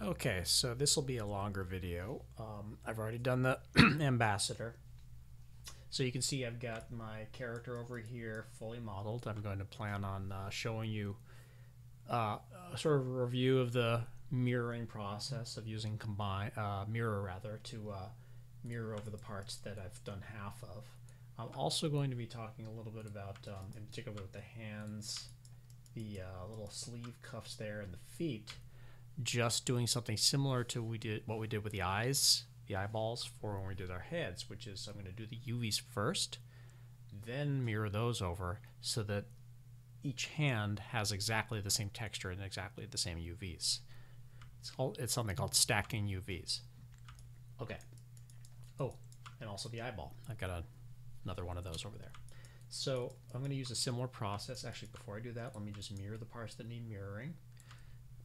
Okay, so this will be a longer video. I've already done the ambassador. So you can see I've got my character over here fully modeled. I'm going to plan on showing you sort of a review of the mirroring process of using mirror rather to mirror over the parts that I've done half of. I'm also going to be talking a little bit about, in particular with the hands, the little sleeve cuffs there, and the feet. Just doing something similar to what we did with the eyes, the eyeballs, for when we did our heads, which is I'm going to do the UVs first, then mirror those over so that each hand has exactly the same texture and exactly the same UVs. It's something called stacking UVs. Okay. Oh, and also the eyeball. I've got another one of those over there. So I'm going to use a similar process. Actually, before I do that, let me just mirror the parts that need mirroring.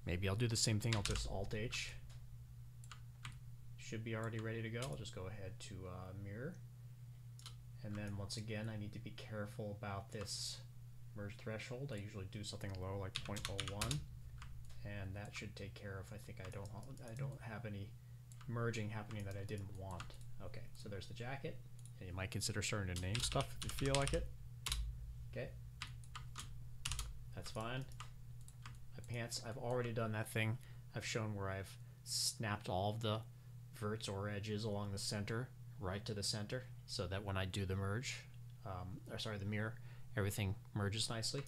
Maybe I'll do the same thing. I'll just Alt-H. Should be already ready to go. I'll just go ahead to mirror. And then once again, I need to be careful about this merge threshold. I usually do something low like 0.01. And that should take care of, I think I don't have any merging happening that I didn't want. Okay, so there's the jacket. And you might consider starting to name stuff if you feel like it. Okay. That's fine. Pants, I've already done that thing. I've shown where I've snapped all of the verts or edges along the center right to the center so that when I do the merge, the mirror, everything merges nicely.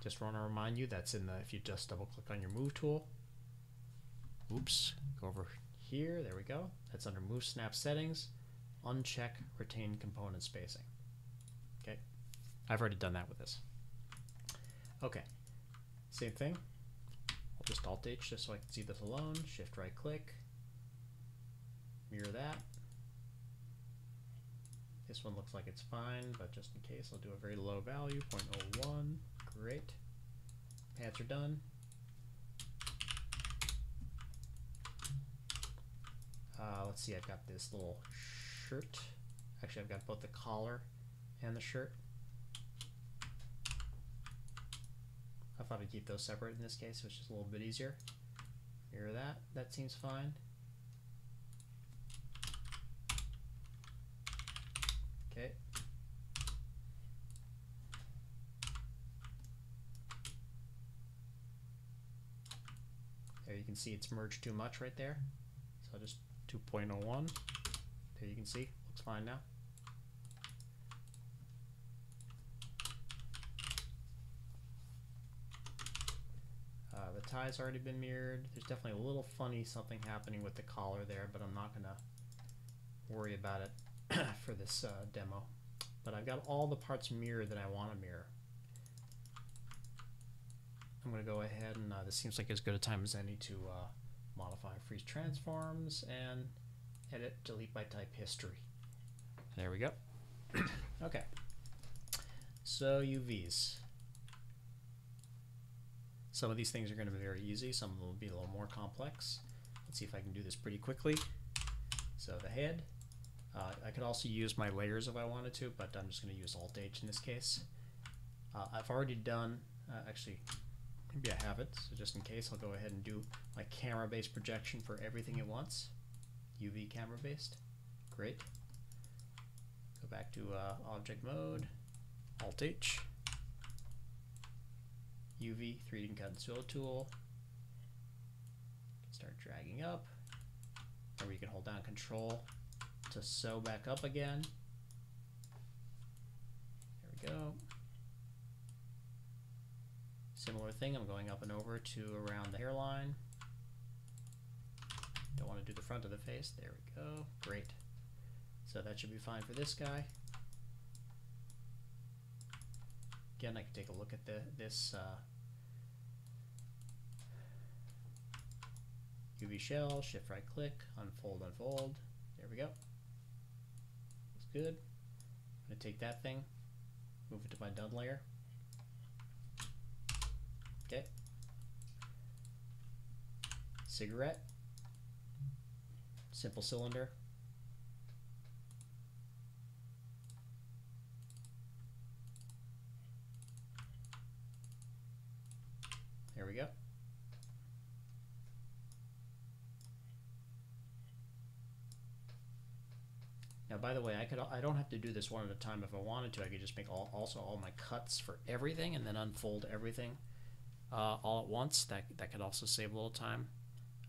Just want to remind you that's in the, if you just double click on your move tool, oops, go over here, there we go. That's under move snap settings, uncheck retain component spacing. Okay, I've already done that with this. Okay, same thing. I'll just Alt-H just so I can see this alone. Shift right click. Mirror that. This one looks like it's fine, but just in case I'll do a very low value, 0.01. Great. Pants are done. Let's see, I've got this little shirt. Actually, I've got both the collar and the shirt. I thought I'd keep those separate in this case, which is a little bit easier. Mirror that. That seems fine. Okay. There you can see it's merged too much right there. So just 2.01. There you can see. Looks fine now. The tie's already been mirrored. There's definitely a little funny something happening with the collar there, but I'm not going to worry about it for this demo. But I've got all the parts mirrored that I want to mirror. I'm going to go ahead and this seems like as good a time as any to modify freeze transforms and edit delete by type history. There we go. Okay. So UVs. Some of these things are going to be very easy, some of them will be a little more complex. Let's see if I can do this pretty quickly. So the head, I could also use my layers if I wanted to, but I'm just going to use Alt-H in this case. I've already done, actually, maybe I have it, so just in case I'll go ahead and do my camera-based projection for everything at once. UV camera-based, great. Go back to object mode, Alt-H. UV 3D cut and fill tool. Start dragging up. Or you can hold down Control to sew back up again. There we go. Similar thing, I'm going up and over to around the hairline. Don't want to do the front of the face. There we go. Great. So that should be fine for this guy. Again, I can take a look at this UV shell, shift right click, unfold, unfold. There we go. Looks good. I'm going to take that thing, move it to my done layer. Okay. Cigarette. Simple cylinder. There we go. Now, by the way, I don't have to do this one at a time. If I wanted to, I could just make also all my cuts for everything and then unfold everything all at once. That could also save a little time.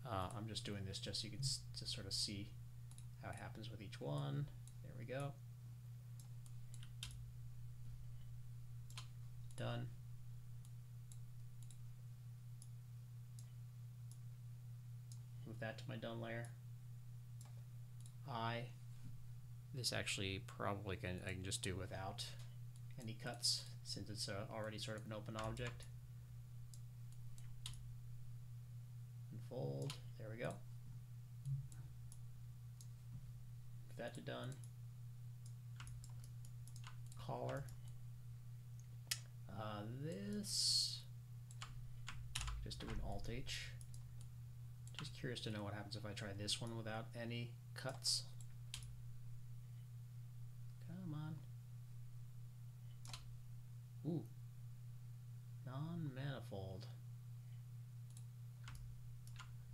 I'm just doing this just so you can just sort of see how it happens with each one. There we go. Done. Move that to my done layer. This actually probably I can just do without any cuts since it's already sort of an open object. Unfold. There we go. Move that to done. Collar. This. Just do an Alt-H. Just curious to know what happens if I try this one without any cuts. Come on. Ooh. Non-manifold.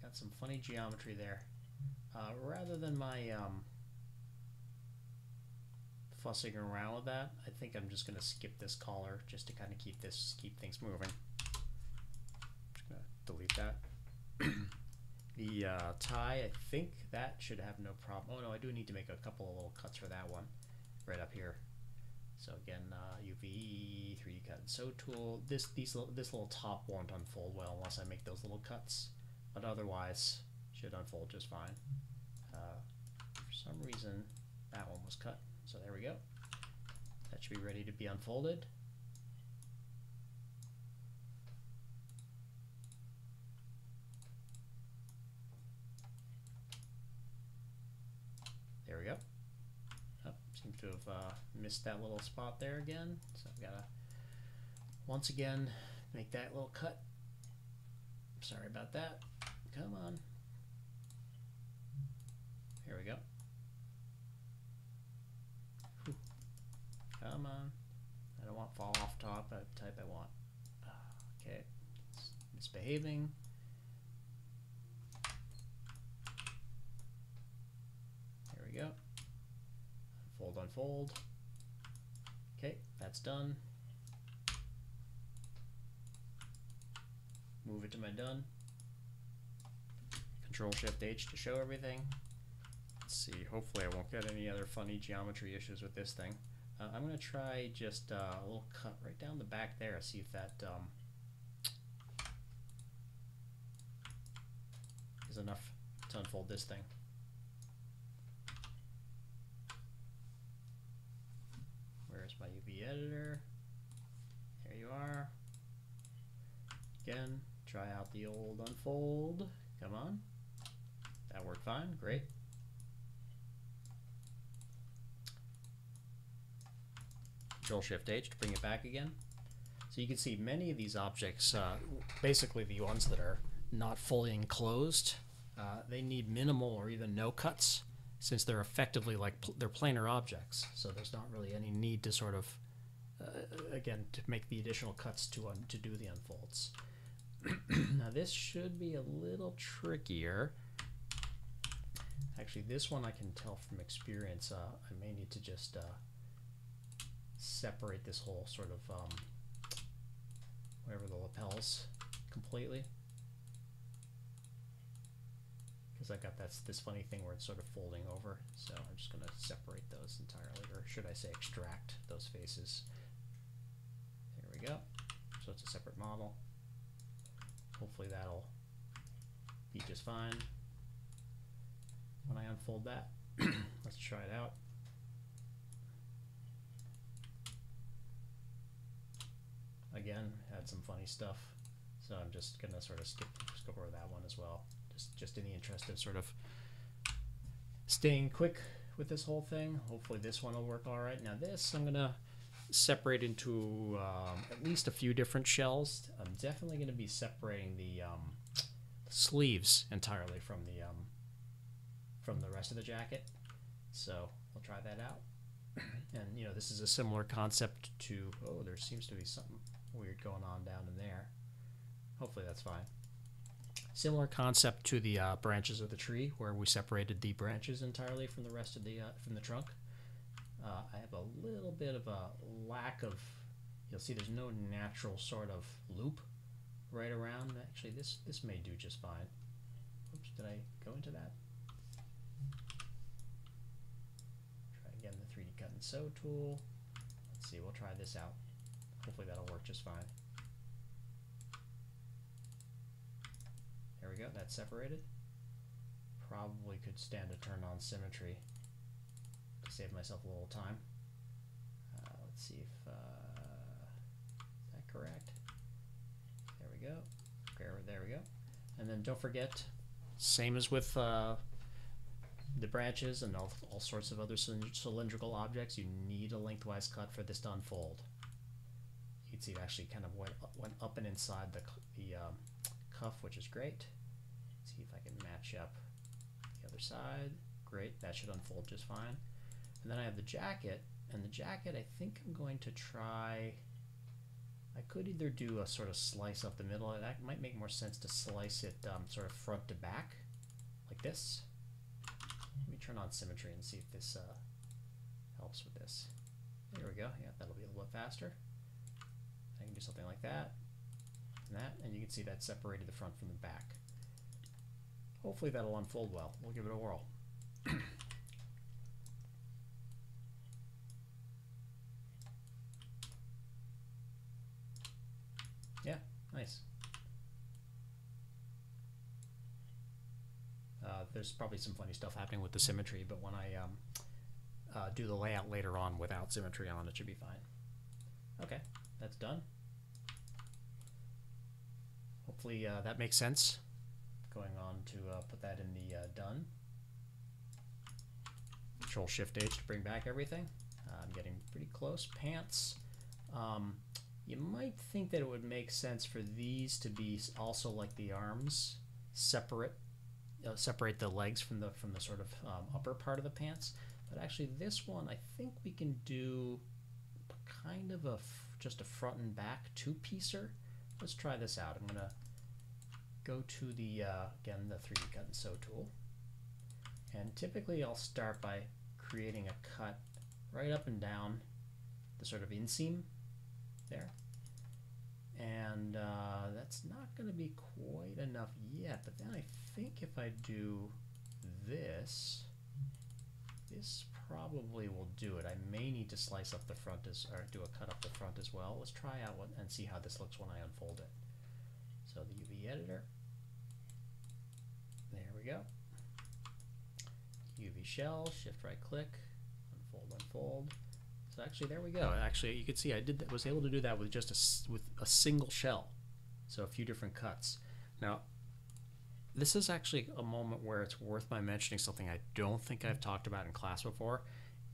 Got some funny geometry there. Rather than my fussing around with that, I think I'm just gonna skip this collar just to kind of keep things moving. Just gonna delete that. The tie, I think that should have no problem. Oh no, I do need to make a couple of little cuts for that one, right up here. So again, UV 3D cut and sew tool. This little top won't unfold well unless I make those little cuts, but otherwise should unfold just fine. For some reason, that one was cut. So there we go. That should be ready to be unfolded. There we go. Oh, seems to have missed that little spot there again. So I've got to, once again, make that little cut. Sorry about that. Come on. Here we go. Whew. Come on. I don't want fall off top type I want. Okay. It's misbehaving. There we go. Unfold, unfold. Okay, that's done. Move it to my done. Control Shift H to show everything. Let's see, hopefully I won't get any other funny geometry issues with this thing. I'm going to try just a little cut right down the back there, see if that is enough to unfold this thing. Where's my UV editor? There you are. Again, try out the old unfold. Come on. That worked fine. Great. Control Shift H to bring it back again. So you can see many of these objects, basically the ones that are not fully enclosed, they need minimal or even no cuts since they're effectively like they're planar objects. So there's not really any need to sort of, again, to make the additional cuts to do the unfolds. Now this should be a little trickier. Actually, this one I can tell from experience. I may need to just separate this whole sort of whatever the lapels completely, because I've got this funny thing where it's sort of folding over. So I'm just going to separate those entirely, or should I say extract those faces. There we go. So it's a separate model. Hopefully that'll be just fine when I unfold that. Let's try it out. Again, had some funny stuff, so I'm just gonna sort of skip over that one as well, just in the interest of sort of staying quick with this whole thing. Hopefully this one will work all right. Now this I'm gonna separate into at least a few different shells. I'm definitely going to be separating the sleeves entirely from the rest of the jacket. So we'll try that out. And you know, this is a similar concept to, oh, there seems to be something weird going on down in there. Hopefully that's fine. Similar concept to the branches of the tree, where we separated the branches entirely from the rest of the from the trunk. I have a little bit of a lack of, you'll see there's no natural sort of loop right around. Actually, this may do just fine. Oops, did I go into that? Try again the 3D cut and sew tool. Let's see, we'll try this out. Hopefully that'll work just fine. There we go, that's separated. Probably could stand to turn on symmetry to save myself a little time. Let's see if, is that correct? There we go. There we go. And then don't forget, same as with the branches and all sorts of other cylindrical objects, you need a lengthwise cut for this to unfold. You can see it actually kind of went up and inside the cuff, which is great. Let's see if I can match up the other side. Great, that should unfold just fine. And then I have the jacket, and the jacket I think I'm going to try, I could either do a sort of slice up the middle. That might make more sense to slice it sort of front to back, like this. Let me turn on symmetry and see if this helps with this. There we go. Yeah, that'll be a little bit faster. I can do something like that, and you can see that separated the front from the back. Hopefully that'll unfold well. We'll give it a whirl. Yeah, nice. There's probably some funny stuff happening with the symmetry, but when I do the layout later on without symmetry on, it should be fine. Okay, that's done. Hopefully that makes sense. Going on to put that in the done. Control Shift H to bring back everything. I'm getting pretty close. Pants. You might think that it would make sense for these to be also like the arms, separate the legs from the sort of upper part of the pants. But actually, this one I think we can do kind of just a front and back two-piecer. Let's try this out. I'm gonna go to the again the 3D cut and sew tool, and typically I'll start by creating a cut right up and down the sort of inseam there, and that's not going to be quite enough yet, but then I think if I do this probably will do it. I may need to slice up the front or do a cut up the front as well. Let's try out and see how this looks when I unfold it. So the UV editor, there we go. UV shell, shift right click, unfold. So actually there we go. Actually you can see I was able to do that with just a single shell. So a few different cuts. Now this is actually a moment where it's worth my mentioning something I don't think I've talked about in class before.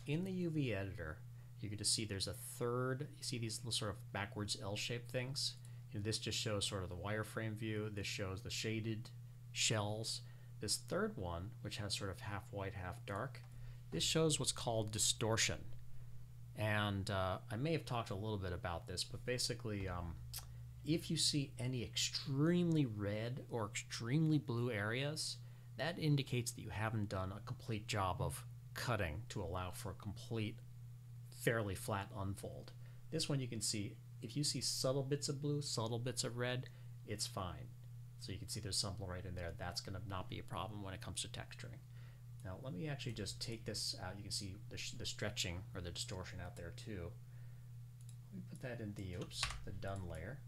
In the UV editor, you can just see there's a third, you see these little sort of backwards L-shaped things? And this just shows sort of the wireframe view. This shows the shaded shells. This third one, which has sort of half white, half dark, this shows what's called distortion. And I may have talked a little bit about this, but basically if you see any extremely red or extremely blue areas, that indicates that you haven't done a complete job of cutting to allow for a complete, fairly flat unfold. This one you can see, if you see subtle bits of blue, subtle bits of red, it's fine. So you can see there's some right in there. That's going to not be a problem when it comes to texturing. Now let me actually just take this out. You can see the stretching or the distortion out there too. Let me put that in the done layer.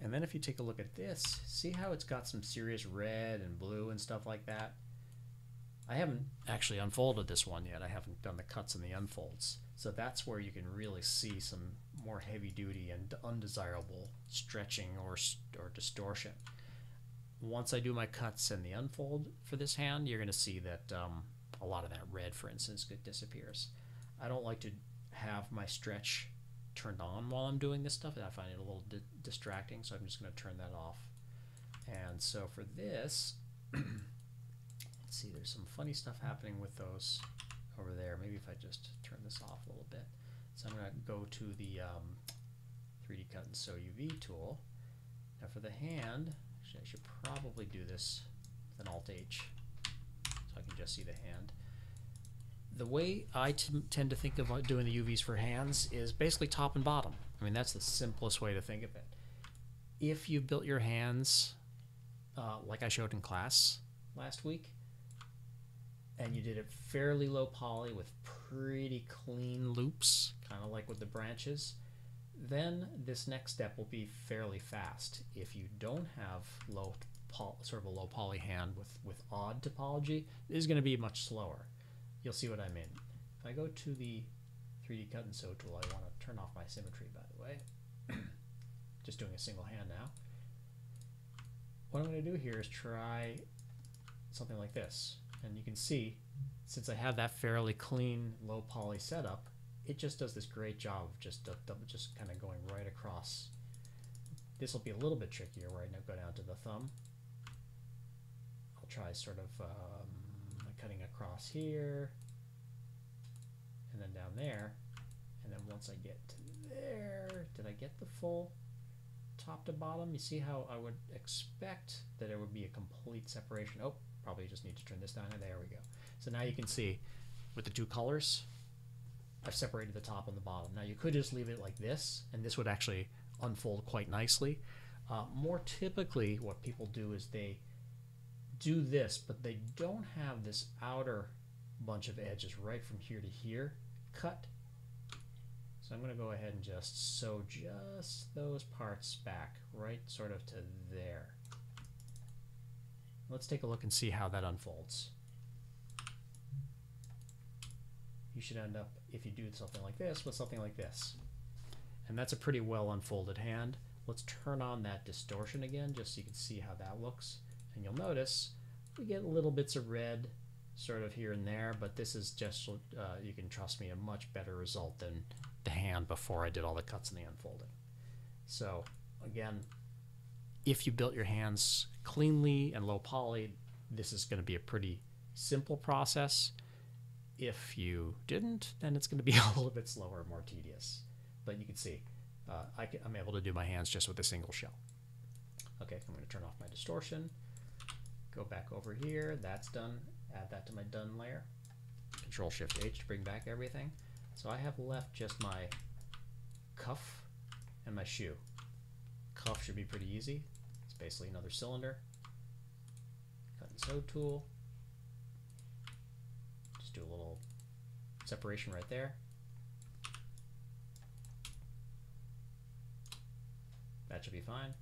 And then if you take a look at this, see how it's got some serious red and blue and stuff like that? I haven't actually unfolded this one yet. I haven't done the cuts and the unfolds. So that's where you can really see some more heavy duty and undesirable stretching or distortion. Once I do my cuts and the unfold for this hand, you're going to see that a lot of that red, for instance, disappears. I don't like to have my stretch turned on while I'm doing this stuff. I find it a little distracting, so I'm just going to turn that off. And so for this, let's see, there's some funny stuff happening with those over there. Maybe if I just turn this off a little bit. So I'm going to go to the 3D cut and sew UV tool. Now for the hand, actually I should probably do this with an Alt-H so I can just see the hand. The way I tend to think of doing the UVs for hands is basically top and bottom. I mean, that's the simplest way to think of it. If you built your hands like I showed in class last week, and you did it fairly low poly with pretty clean loops, kind of like with the branches, then this next step will be fairly fast. If you don't have sort of a low poly hand with odd topology, it is going to be much slower. You'll see what I mean. If I go to the 3D Cut and Sew tool, I want to turn off my symmetry, by the way. Just doing a single hand now. What I'm going to do here is try something like this. And you can see, since I have that fairly clean low poly setup, it just does this great job of just kind of going right across. This will be a little bit trickier where I now go down to the thumb. I'll try sort of cutting across here, and then down there, and then once I get to there, did I get the full top to bottom? You see how I would expect that it would be a complete separation. Oh, probably just need to turn this down, and there we go. So now you can see with the two colors, I've separated the top and the bottom. Now you could just leave it like this, and this would actually unfold quite nicely. More typically, what people do is they do this, but they don't have this outer bunch of edges right from here to here cut. So I'm going to go ahead and just sew just those parts back, right sort of to there. Let's take a look and see how that unfolds. You should end up, if you do something like this, with something like this. And that's a pretty well unfolded hand. Let's turn on that distortion again, just so you can see how that looks. And you'll notice we get little bits of red sort of here and there, but this is just, you can trust me, a much better result than the hand before I did all the cuts and the unfolding. So again, if you built your hands cleanly and low poly, this is going to be a pretty simple process. If you didn't, then it's going to be a little bit slower and more tedious. But you can see I'm able to do my hands just with a single shell. Okay, I'm going to turn off my distortion. Go back over here. That's done. Add that to my done layer. Control-Shift-H to bring back everything. So I have left just my cuff and my shoe. Cuff should be pretty easy. It's basically another cylinder. Cut and sew tool. Just do a little separation right there. That should be fine.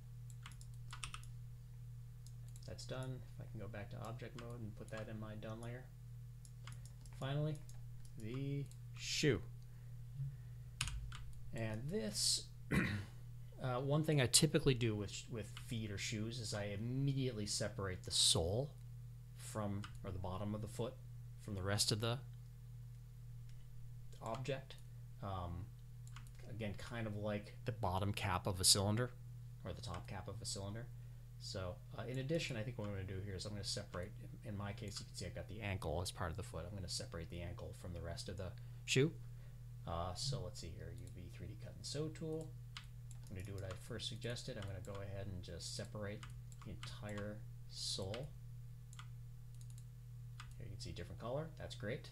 That's done. If I can go back to object mode and put that in my done layer. Finally, the shoe. And this, one thing I typically do with feet or shoes is I immediately separate the sole from, or the bottom of the foot, from the rest of the object. Again, kind of like the bottom cap of a cylinder, or the top cap of a cylinder. So in addition, I think what I'm going to do here is I'm going to separate, in my case you can see I've got the ankle as part of the foot. I'm going to separate the ankle from the rest of the shoe. So let's see here, UV 3D Cut and Sew tool. I'm going to do what I first suggested. I'm going to go ahead and just separate the entire sole. Here you can see different color. That's great.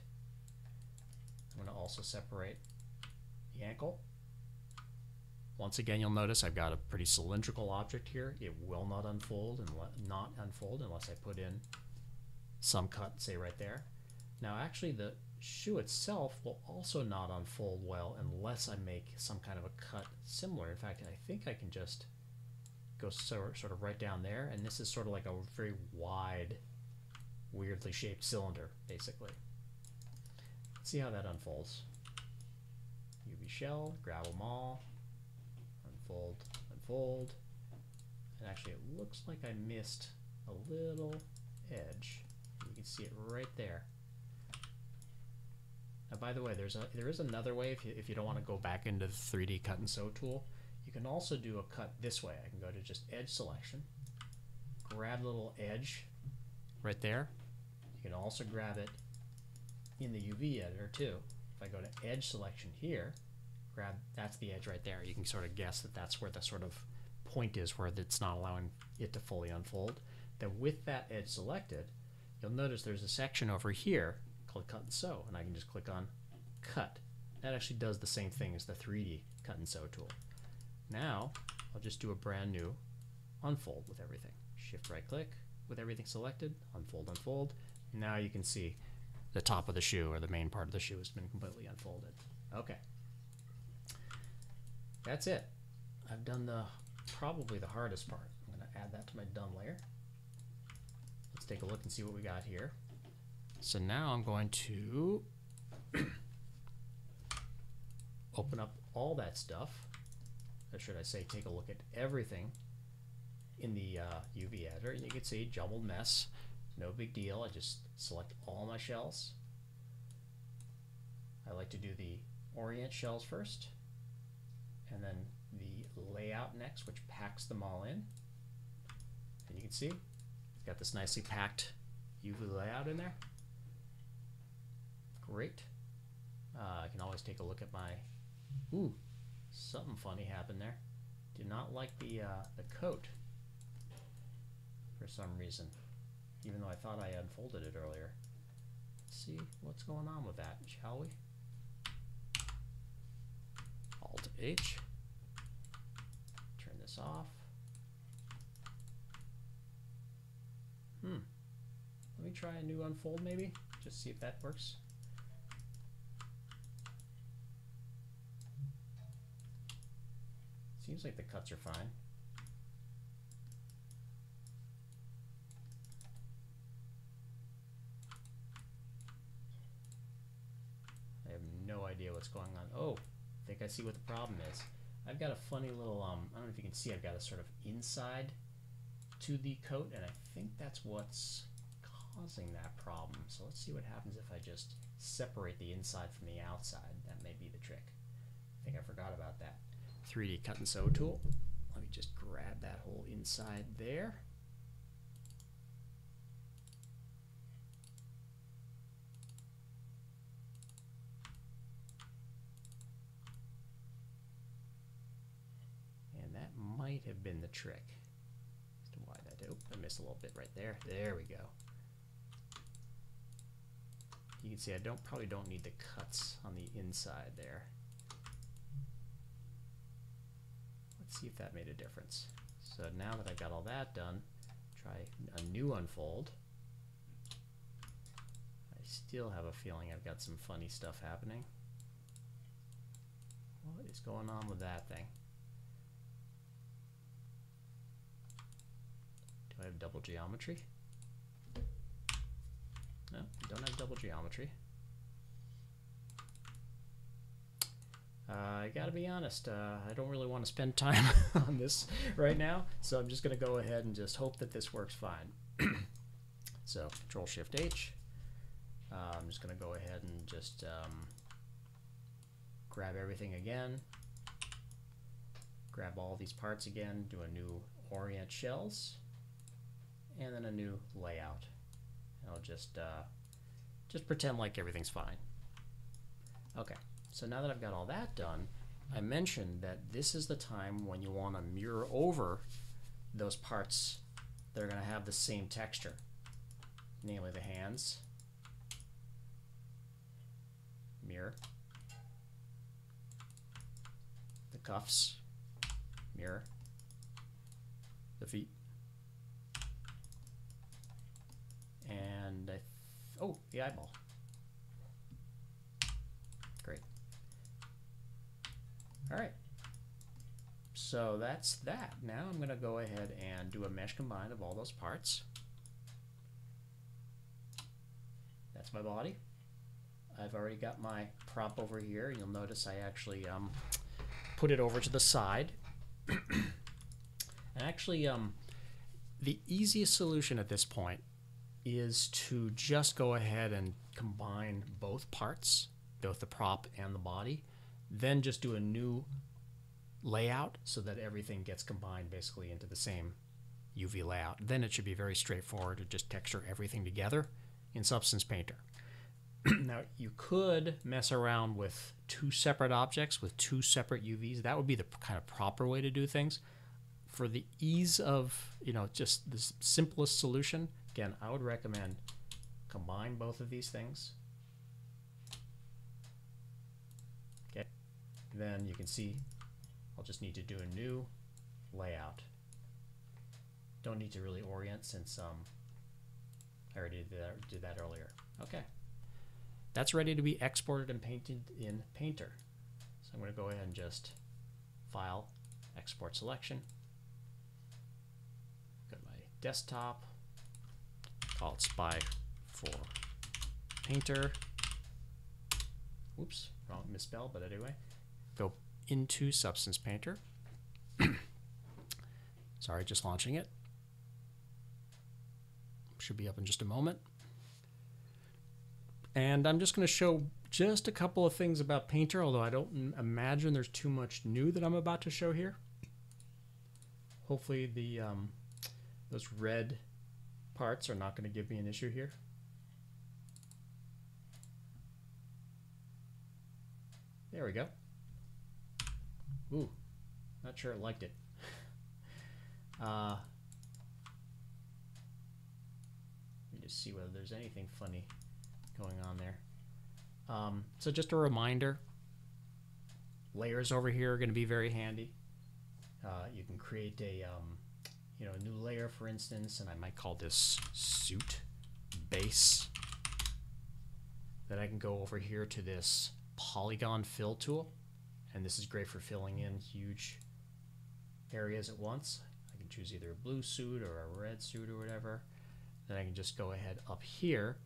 I'm going to also separate the ankle. Once again, you'll notice I've got a pretty cylindrical object here. It will not unfold unless I put in some cut, say right there. Now actually the shoe itself will also not unfold well unless I make some kind of a cut similar. In fact, I think I can just go sort of right down there, and this is sort of like a very wide, weirdly shaped cylinder, basically. Let's see how that unfolds. UV shell, grab them all. Unfold, unfold, and actually it looks like I missed a little edge. You can see it right there. Now, by the way, there is another way if you don't want to go back into the 3D Cut and Sew tool. You can also do a cut this way. I can go to just edge selection, grab the little edge right there. You can also grab it in the UV editor too. If I go to edge selection here, grab, that's the edge right there. You can sort of guess that that's where the sort of point is where it's not allowing it to fully unfold. Then with that edge selected, you'll notice there's a section over here called Cut and Sew, and I can just click on Cut. That actually does the same thing as the 3D Cut and Sew tool. Now I'll just do a brand new unfold with everything. Shift right click with everything selected, unfold, unfold. Now you can see the top of the shoe, or the main part of the shoe, has been completely unfolded. Okay. That's it. I've done probably the hardest part. I'm going to add that to my done layer. Let's take a look and see what we got here. So now I'm going to open up all that stuff, or should I say take a look at everything in the UV editor, and you can see jumbled mess. No big deal. I just select all my shells. I like to do the orient shells first, and then the layout next, which packs them all in. And you can see it's got this nicely packed UV layout in there. Great. I can always take a look at my, ooh, something funny happened there. Did not like the coat for some reason, even though I thought I unfolded it earlier. Let's see what's going on with that, shall we? Alt H. Turn this off. Let me try a new unfold maybe, just see if that works. Seems like the cuts are fine. I have no idea what's going on. Oh, I think I see what the problem is. I've got a funny little, I don't know if you can see, I've got a sort of inside to the coat, and I think that's what's causing that problem. So let's see what happens if I just separate the inside from the outside. That may be the trick. I think I forgot about that. 3D Cut and Sew tool. Let me just grab that whole inside there. And that might have been the trick as to why that, oh, I missed a little bit right there. There we go. You can see I probably don't need the cuts on the inside there. Let's see if that made a difference. So now that I've got all that done, try a new unfold. I still have a feeling I've got some funny stuff happening. What is going on with that thing? Do I have double geometry? No, I don't have double geometry. I gotta be honest, I don't really want to spend time on this right now, so I'm just gonna go ahead and just hope that this works fine. So Control Shift H. I'm just gonna go ahead and just grab everything again, grab all these parts again, do a new orient shells, and then a new layout. And I'll just pretend like everything's fine. Okay. So now that I've got all that done, I mentioned that this is the time when you want to mirror over those parts that are going to have the same texture, namely the hands, mirror, the cuffs, mirror, the feet, and oh, the eyeball. Great. All right, so that's that. Now I'm going to go ahead and do a mesh combine of all those parts. That's my body. I've already got my prop over here. You'll notice I actually put it over to the side. And actually, the easiest solution at this point is to just go ahead and combine both parts, both the prop and the body, then just do a new layout so that everything gets combined basically into the same UV layout. Then it should be very straightforward to just texture everything together in Substance Painter. Now you could mess around with two separate objects with two separate UVs. That would be the kind of proper way to do things. For the ease of, just the simplest solution, again, I would recommend combine both of these things then you can see I'll just need to do a new layout. Don't need to really orient since I already did that earlier. Okay, that's ready to be exported and painted in Painter. So I'm going to go ahead and just File, Export Selection. Go to my desktop, call it Spy for Painter. Oops, wrong, misspelled, but anyway. Go into Substance Painter. Sorry, just launching it. Should be up in just a moment. And I'm just going to show just a couple of things about Painter, although I don't imagine there's too much new that I'm about to show here. Hopefully the those red parts are not going to give me an issue here. There we go. Ooh, not sure it liked it. Let me just see whether there's anything funny going on there. So just a reminder, layers over here are going to be very handy. You can create a a new layer, for instance, and I might call this suit base. Then I can go over here to this polygon fill tool, and this is great for filling in huge areas at once. I can choose either a blue suit or a red suit or whatever. Then I can just go ahead up here.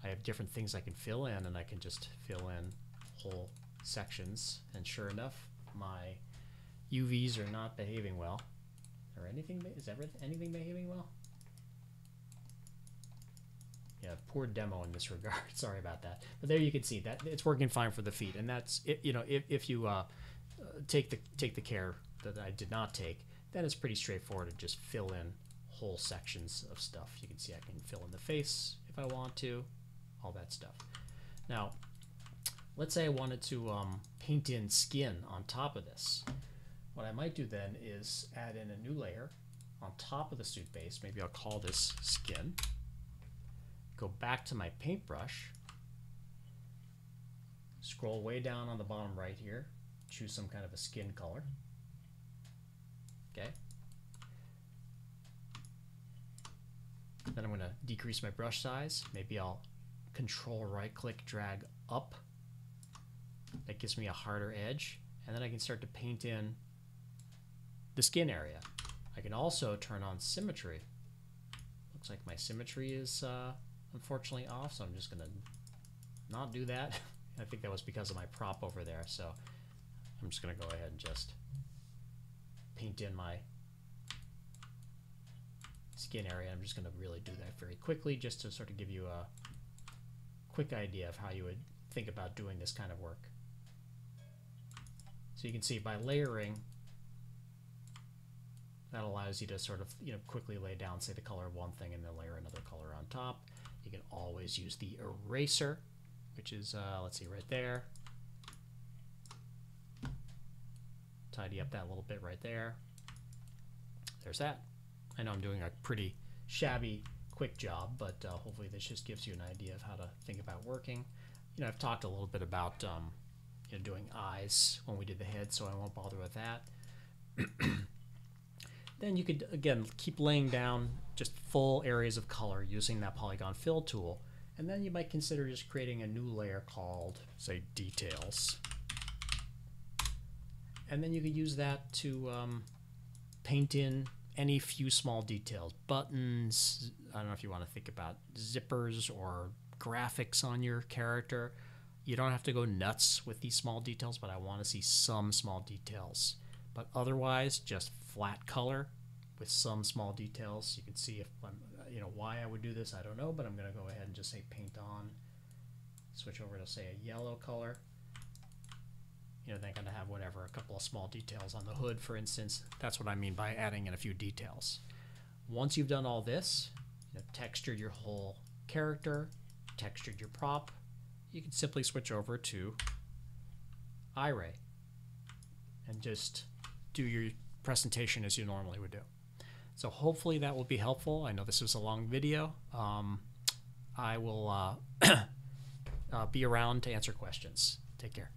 I have different things I can fill in, and I can just fill in whole sections. And sure enough, my UVs are not behaving well. Or anything, is anything behaving well? Yeah, poor demo in this regard. Sorry about that. But there you can see that it's working fine for the feet, and that's it. You know, if you take the care that I did not take, then it's pretty straightforward to just fill in whole sections of stuff. You can see I can fill in the face if I want to, all that stuff. Now, let's say I wanted to paint in skin on top of this. What I might do then is add in a new layer on top of the suit base. Maybe I'll call this skin. Go back to my paintbrush, scroll way down on the bottom right here, choose some kind of a skin color. Okay. Then I'm going to decrease my brush size. Maybe I'll control right click, drag up. That gives me a harder edge. And then I can start to paint in the skin area. I can also turn on symmetry. Looks like my symmetry is unfortunately off, so I'm just going to not do that. I think that was because of my prop over there, so I'm just going to go ahead and just paint in my skin area. I'm just going to really do that very quickly just to sort of give you a quick idea of how you would think about doing this kind of work. So you can see by layering, that allows you to sort of quickly lay down, say, the color of one thing and then layer another color on top. You can always use the eraser, which is, let's see, right there. Tidy up that little bit right there. There's that. I know I'm doing a pretty shabby, quick job, but hopefully this just gives you an idea of how to think about working. I've talked a little bit about doing eyes when we did the head, so I won't bother with that. Then you could, again, keep laying down just full areas of color using that polygon fill tool. And then you might consider just creating a new layer called, say, details. And then you could use that to paint in any few small details. Buttons, I don't know if you want to think about zippers or graphics on your character. You don't have to go nuts with these small details, but I want to see some small details. But otherwise, just flat color with some small details. You can see if I'm, why I would do this, I don't know, but I'm going to go ahead and just say paint on. Switch over to, say, a yellow color. They're going to have whatever, a couple of small details on the hood, for instance. That's what I mean by adding in a few details. Once you've done all this, textured your whole character, textured your prop, you can simply switch over to iRay and just do your presentation as you normally would do. So hopefully that will be helpful. I know this was a long video. I will be around to answer questions. Take care.